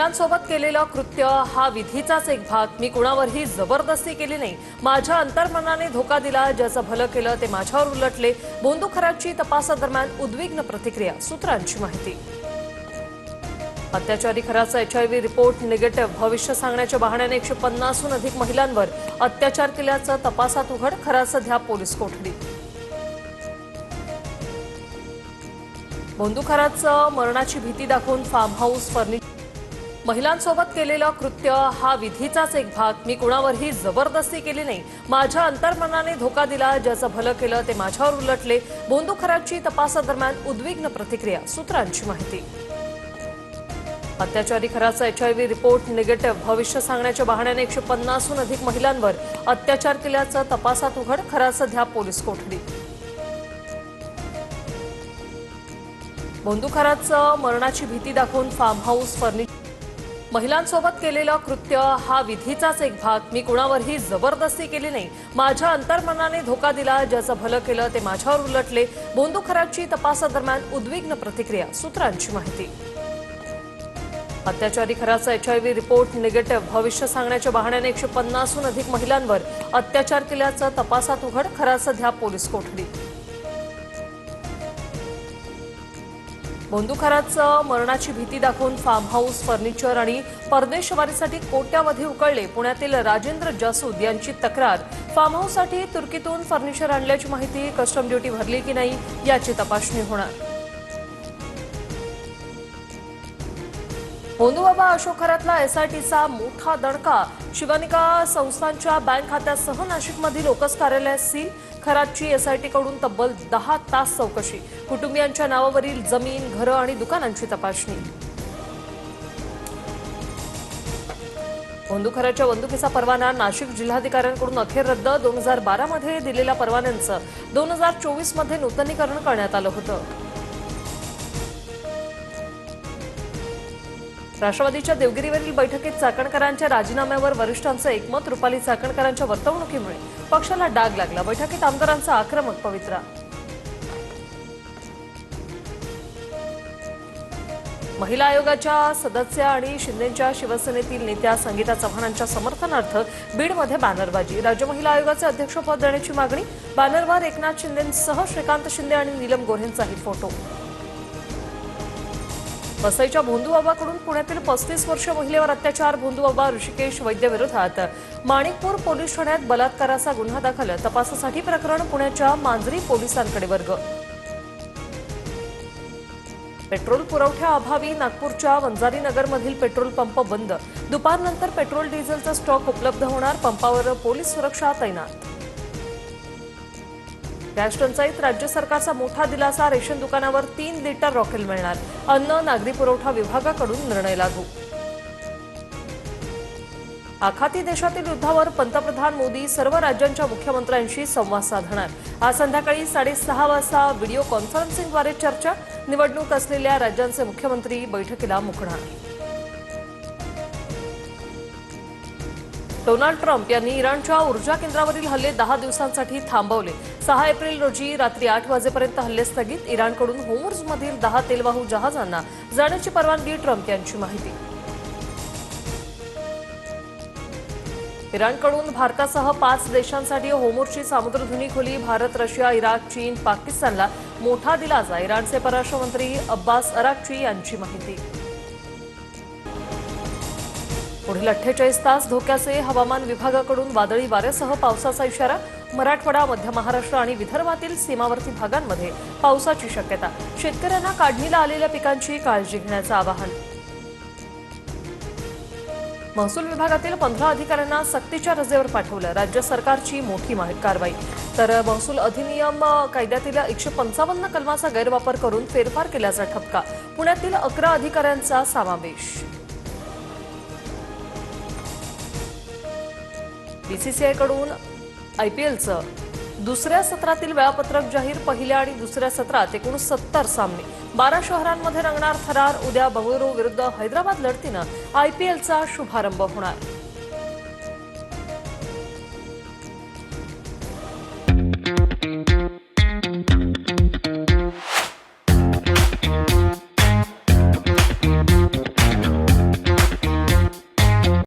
महिलांसोबत केलेलं कृत्य हा विधीचाच एक भाग. मी कुणावरही जबरदस्ती केली नाही. माझ्या अंतर्मनाने धोका दिला. ज्याचं भलं केलं ते माझ्यावर उलटले. बोंदू खराची तपासादरम्यान उद्विग्न प्रतिक्रिया. सूत्रांची माहिती. अत्याचारी खराचा HIV रिपोर्ट निगेटिव्ह. भविष्य सांगण्याच्या बहाण्याने 150हून अधिक महिलांवर अत्याचार केल्याचं तपासात उघड. खराचं ध्या पोलीस कोठडीत. बोंदू खराचं मरणाची भीती दाखवून फार्म हाऊस फर्निचर. महिलांसोबत केलेलं कृत्य हा विधीचाच एक भाग. मी कुणावरही जबरदस्ती केली नाही. माझ्या अंतर्मनाने धोका दिला. ज्याचं भलं केलं ते माझ्यावर उलटले. बोंदू खराची तपासादरम्यान उद्विग्न प्रतिक्रिया. सूत्रांची माहिती. अत्याचारी खराचा HIV रिपोर्ट निगेटिव्ह. भविष्य सांगण्याच्या बहाण्याने 150हून अधिक महिलांवर अत्याचार केल्याचं तपासात उघड. खराचं ध्या पोलीस कोठडीत. बोंदू खराचं मरणाची भीती दाखवून फार्म हाऊस फर्निचर. महिलांसोबत केलेलं कृत्य हा विधीचाच एक भाग. मी कुणावरही जबरदस्ती केली नाही. माझ्या अंतर्मनाने धोका दिला. ज्याचं भलं केलं ते माझ्यावर उलटले. बोंदू खराची तपासादरम्यान उद्विग्न प्रतिक्रिया. सूत्रांची माहिती. अत्याचारी खराचा HIV रिपोर्ट निगेटिव्ह. भविष्य सांगण्याच्या बहाण्याने 150हून अधिक महिलांवर अत्याचार केल्याचं तपासात उघड. खराचं ध्या पोलीस कोठडीत. बोंदू खराचं मरणाची भीती दाखवून फार्म हाऊस फर्निचर आणि परदेशवारीसाठी कोट्यावधी उकळले. पुण्यातील राजेंद्र जासूद यांची तक्रार. फार्म हाऊससाठी तुर्कीतून फर्निचर आणल्याची माहिती. कस्टम ड्युटी भरली की नाही याची तपासणी होणार. बोंदू बाबा अशोक खरातला SITचा मोठा दणका. शिवानिका संस्थांच्या बँक खात्यासह नाशिकमधील लोकस कार्यालय सील. खरातची SIT कडून तब्बल 10 तास चौकशी. कुटुंबियांच्या नावावरील जमीन, घरं आणि दुकानांची तपासणी. बोंदू खराच्या बंदुकीचा परवाना. नाशिक जिल्हाधिकाऱ्यांकडून अखेर रद्द. 2012 मध्ये दिलेल्या परवान्यांचं 2024 मध्ये नूतनीकरण करण्यात आलं होतं. राष्ट्रवादीच्या देवगिरीवरील बैठकीत चाकणकरांच्या राजीनाम्यावर वरिष्ठांचं एकमत. रुपाली चाकणकरांच्या वर्तवणुकीमुळे पक्षाला डाग लागला. बैठकीत आमदारांचा आक्रमक पवित्रा. महिला आयोगाच्या सदस्या आणि शिंदेच्या शिवसेनेतील नेत्या संगीता चव्हाणांच्या समर्थनार्थ बीडमध्ये बॅनरबाजी. राज्य महिला आयोगाचे अध्यक्षपद देण्याची मागणी. बॅनरवर एकनाथ शिंदेंसह श्रीकांत शिंदे आणि नीलम गोऱ्हेंचाही फोटो. वसईच्या भोंदूबाबाकडून पुण्यातील 35 वर्षीय महिलेवर अत्याचार. भोंदूबाबा ऋषिकेश वैद्य विरोधात माणिकपूर पोलीस ठाण्यात बलात्काराचा गुन्हा दाखल. तपासासाठी प्रकरण पुण्याच्या मांजरी पोलिसांकडे वर्ग. पेट्रोल पुरवठ्याअभावी नागपूरच्या वंजारीनगरमधील पेट्रोल पंप बंद. दुपारनंतर पेट्रोल डिझेलचा स्टॉक उपलब्ध होणार. पंपावर पोलीस सुरक्षा तैनात. गॅस टंचाईत राज्य सरकारचा मोठा दिलासा. रेशन दुकानावर 3 लिटर रॉकेल मिळणार. अन्न नागरी पुरवठा विभागाकडून निर्णय लागू. आखाती देशातील युद्धावर पंतप्रधान मोदी सर्व राज्यांच्या मुख्यमंत्र्यांशी संवाद साधणार. आज संध्याकाळी 6:30 वाजता व्हिडिओ कॉन्फरन्सिंगद्वारे चर्चा. निवडणूक असलेल्या राज्यांचे मुख्यमंत्री बैठकीला मुकणार. डोनाल्ड ट्रम्प यांनी इराणच्या ऊर्जा केंद्रावरील हल्ले 10 दिवसांसाठी थांबवले. 6 एप्रिल रोजी रात्री 8 वाजेपर्यंत हल्ले स्थगित. इराणकडून होर्मुझमधील 10 तेलवाहू जहाजांना जाण्याची परवानगी. ट्रम्प यांची माहिती. इराणकडून भारतासह 5 देशांसाठी होर्मुझची सामुद्रधुनी खुली. भारत, रशिया, इराक, चीन, पाकिस्तानला मोठा दिलासा. इराणचे परराष्ट्र मंत्री अब्बास अराक्ची यांची माहिती. पुढील 48 तास धोक्याचे. हवामान विभागाकडून वादळी वाऱ्यासह पावसाचा इशारा. मराठवाडा, मध्य महाराष्ट्र आणि विदर्भातील सीमावर्ती भागांमध्ये पावसाची शक्यता. शेतकऱ्यांना काढणीला आलेल्या पिकांची काळजी घेण्याचं आवाहन. महसूल विभागातील 15 अधिकाऱ्यांना सक्तीच्या रजेवर पाठवलं. राज्य सरकारची मोठी कारवाई. तर महसूल अधिनियम कायद्यातील 155 कलमाचा गैरवापर करून फेरफार केल्याचा ठपका. पुण्यातील 11 अधिकाऱ्यांचा समावेश. BCCIकडून IPLचं दुसऱ्या सत्रातील वेळापत्रक जाहीर. पहिल्या आणि दुसऱ्या सत्रात एकूण 70 सामने. 12 शहरांमध्ये रंगणार थरार. उद्या बंगळुरू विरुद्ध हैदराबाद लढतीनं IPLचा शुभारंभ होणार.